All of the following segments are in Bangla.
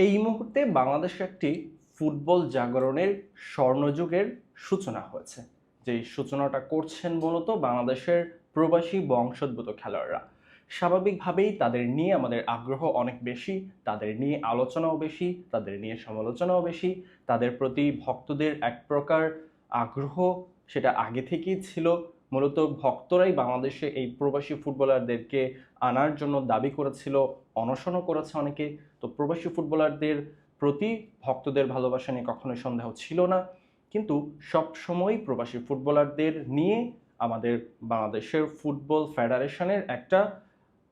এই মুহূর্তে বাংলাদেশে একটি ফুটবল জাগরণের স্বর্ণযুগের সূচনা হয়েছে। যেই সূচনাটা করছেন মূলত বাংলাদেশের প্রবাসী বংশোদ্ভূত খেলোয়াড়রা। স্বাভাবিকভাবেই তাদের নিয়ে আমাদের আগ্রহ অনেক বেশি, তাদের নিয়ে আলোচনাও বেশি, তাদের নিয়ে সমালোচনাও বেশি। তাদের প্রতি ভক্তদের এক প্রকার আগ্রহ সেটা আগে থেকেই ছিল। মূলত ভক্তরাই বাংলাদেশে এই প্রবাসী ফুটবলারদেরকে আনার জন্য দাবি করেছিল, অনশনও করেছে অনেকে। তো প্রবাসী ফুটবলারদের প্রতি ভক্তদের ভালোবাসা নিয়ে কখনোই সন্দেহ ছিল না, কিন্তু সবসময় প্রবাসী ফুটবলারদের নিয়ে আমাদের বাংলাদেশের ফুটবল ফেডারেশনের একটা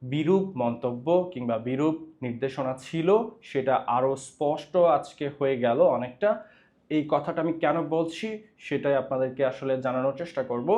বিরূপ মন্তব্য কিংবা বিরূপ নির্দেশনা ছিল। সেটা আরও স্পষ্ট আজকে হয়ে গেল অনেকটা। এই কথাটা আমি কেন বলছি সেটাই আপনাদেরকে আসলে জানানোর চেষ্টা করব।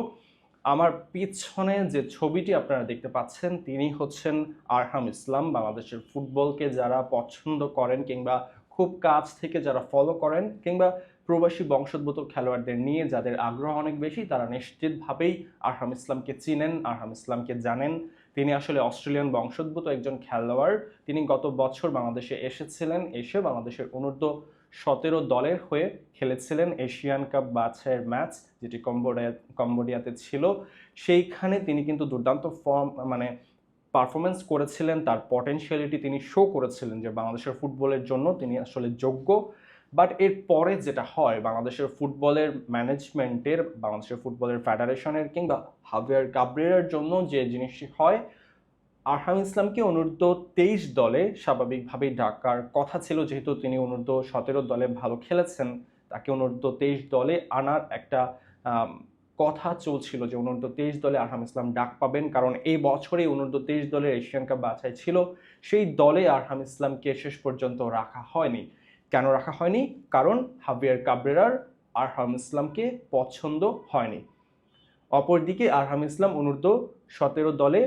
আমার পিছনে যে ছবিটি আপনারা দেখতে পাচ্ছেন তিনি হচ্ছেন আরহাম ইসলাম। বাংলাদেশের ফুটবলকে যারা পছন্দ করেন কিংবা খুব কাছ থেকে যারা ফলো করেন কিংবা প্রবাসী বংশোদ্ভূত খেলোয়াড়দের নিয়ে যাদের আগ্রহ অনেক বেশি, তারা নিশ্চিতভাবেই আরহাম ইসলামকে চিনেন, আরহাম ইসলামকে জানেন। তিনি আসলে অস্ট্রেলিয়ান বংশোদ্ভূত একজন খেলোয়াড়। তিনি গত বছর বাংলাদেশে এসেছিলেন, এসে বাংলাদেশের অনূর্ধ্ব-17 দলের হয়ে খেলেছিলেন এশিয়ান কাপ বাছাইয়ের ম্যাচ, যেটি কম্বোডিয়াতে ছিল। সেইখানে তিনি কিন্তু দুর্দান্ত পারফরমেন্স করেছিলেন। তার পটেনশিয়ালিটি তিনি শো করেছিলেন যে বাংলাদেশের ফুটবলের জন্য তিনি আসলে যোগ্য। বাট এর পরে যেটা হয় বাংলাদেশের ফুটবলের ম্যানেজমেন্টের, বাংলাদেশের ফুটবলের ফেডারেশনের কিংবা হাভিয়ার কাবরেরার জন্য যে জিনিসটি হয়, আরহাম ইসলামকে অনূর্ধ্ব-23 দলে স্বাভাবিকভাবেই ডাকার কথা ছিল, যেহেতু তিনি অনূর্ধ্ব-17 দলে ভালো খেলেছেন। তাকে অনূর্ধ্ব-23 দলে আনার একটা কথা চলছিল যে অনূর্ধ্ব-23 দলে আরহাম ইসলাম ডাক পাবেন, কারণ এই বছরেই অনূর্ধ্ব-23 দলের এশিয়ান কাপ বাছাই ছিল। সেই দলে আরহাম ইসলামকে শেষ পর্যন্ত রাখা হয়নি। কেন রাখা হয়নি? কারণ হাভিয়ার কাবরেরার আরহাম ইসলামকে পছন্দ হয়নি। অপরদিকে আরহাম ইসলাম অনূর্ধ্ব-17 দলে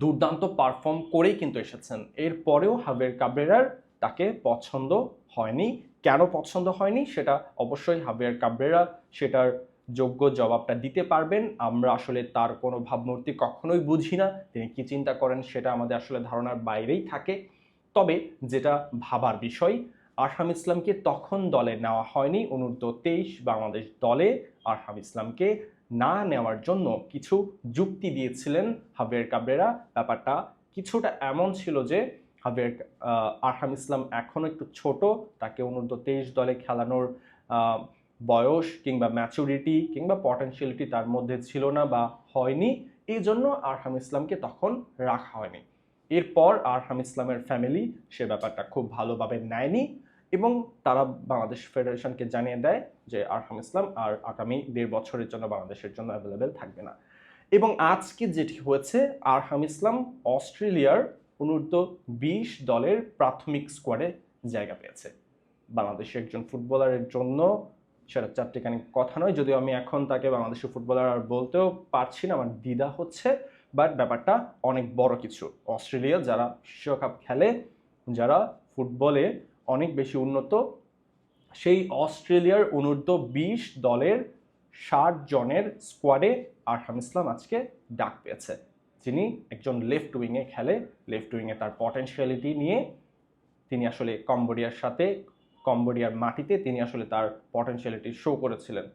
দুর্দান্ত পারফর্ম করেই কিন্তু এসেছেন। এরপরেও হাভিয়ার কাবরেরার তাকে পছন্দ হয়নি। কেন পছন্দ হয়নি সেটা অবশ্যই হাভিয়ার কাবরেরা সেটার যোগ্য জবাবটা দিতে পারবেন। আমরা আসলে তার কোনো ভাবমূর্তি কখনোই বুঝি না, তিনি কি চিন্তা করেন সেটা আমাদের আসলে ধারণার বাইরেই থাকে। তবে যেটা ভাবার বিষয়, আরহাম ইসলামকে তখন দলে নেওয়া হয়নি। অনূর্ধ্ব-23 বাংলাদেশ দলে আরহাম ইসলামকে না নেওয়ার জন্য কিছু যুক্তি দিয়েছিলেন হাভিয়ার কাবরেরা। ব্যাপারটা কিছুটা এমন ছিল যে আরহাম ইসলাম এখনো একটু ছোট, তাকে অনূর্ধ্ব-23 দলে খেলানোর বয়স কিংবা ম্যাচুরিটি কিংবা পটেনশিয়ালিটি তার মধ্যে ছিল না বা হয়নি। এই জন্য আরহাম ইসলামকে তখন রাখা হয়নি। এরপর আরহাম ইসলামের ফ্যামিলি সে ব্যাপারটা খুব ভালোভাবে নেয়নি এবং তারা বাংলাদেশ ফেডারেশনকে জানিয়ে দেয় যে আরহাম ইসলাম আর আগামী 1.5 বছরের জন্য বাংলাদেশের জন্য অ্যাভেলেবেল থাকবে না। এবং আজকে যেটি হয়েছে, আরহাম ইসলাম অস্ট্রেলিয়ার অনূর্ধ্ব-20 দলের প্রাথমিক স্কোয়াডে জায়গা পেয়েছে। বাংলাদেশের একজন ফুটবলারের জন্য সেটা চারটিখানি কথা নয়, যদিও আমি এখন তাকে বাংলাদেশের ফুটবলার আর বলতেও পারছি না, আমার দ্বিধা হচ্ছে। বাট ব্যাপারটা অনেক বড় কিছু। অস্ট্রেলিয়া যারা বিশ্বকাপ খেলে, যারা ফুটবলে অনেক বেশি উন্নত, সেই অস্ট্রেলিয়ার অনূর্ধ্ব-20 দলের 60 জনের স্কোয়াডে আরহাম ইসলাম আজকে ডাক পেয়েছে। যিনি একজন লেফট উইংয়ে খেলে, লেফট উইংয়ে তার পটেনশিয়ালিটি নিয়ে তিনি আসলে কম্বোডিয়ার মাটিতে তিনি আসলে তার পটেনশিয়ালিটি শো করেছিলেন।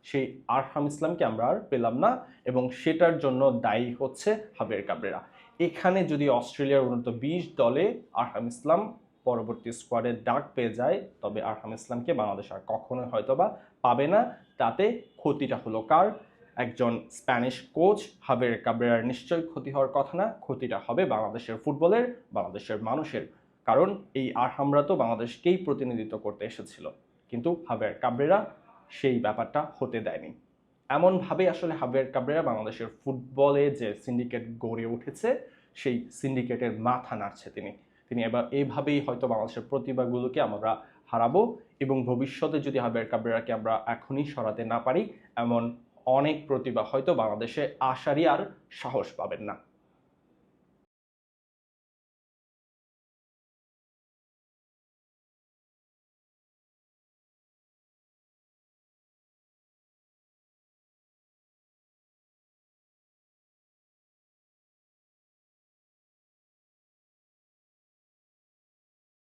সেই আরহাম ইসলামকে আমরা আর পেলাম না এবং সেটার জন্য দায়ী হচ্ছে হাভিয়ার কাবরেরা। এখানে যদি অস্ট্রেলিয়ার অনূর্ধ্ব-20 দলে আরহাম ইসলাম পরবর্তী স্কোয়াডে ডাক পেয়ে যায়, তবে আরহাম ইসলামকে বাংলাদেশ আর কখনোই হয়তোবা পাবে না। তাতে ক্ষতিটা হলো কার? একজন স্প্যানিশ কোচ হাভিয়ার কাবরেরার নিশ্চয়ই ক্ষতি হওয়ার কথা না, ক্ষতিটা হবে বাংলাদেশের ফুটবলের, বাংলাদেশের মানুষের। কারণ এই আরহামরা তো বাংলাদেশকেই প্রতিনিধিত্ব করতে এসেছিল, কিন্তু হাভিয়ার কাবরেরা সেই ব্যাপারটা হতে দেয়নি। এমনভাবে আসলে হাভিয়ার কাবরেরা বাংলাদেশের ফুটবলে যে সিন্ডিকেট গড়ে উঠেছে, সেই সিন্ডিকেটের মাথা নাড়ছে তিনি। এবার এইভাবেই হয়তো বাংলাদেশের প্রতিভাগুলোকে আমরা হারাবো এবং ভবিষ্যতে যদি হাভিয়ার কাবরেরাকে আমরা এখনই সরাতে না পারি, এমন অনেক প্রতিভা হয়তো বাংলাদেশে আসারই আর সাহস পাবেন না।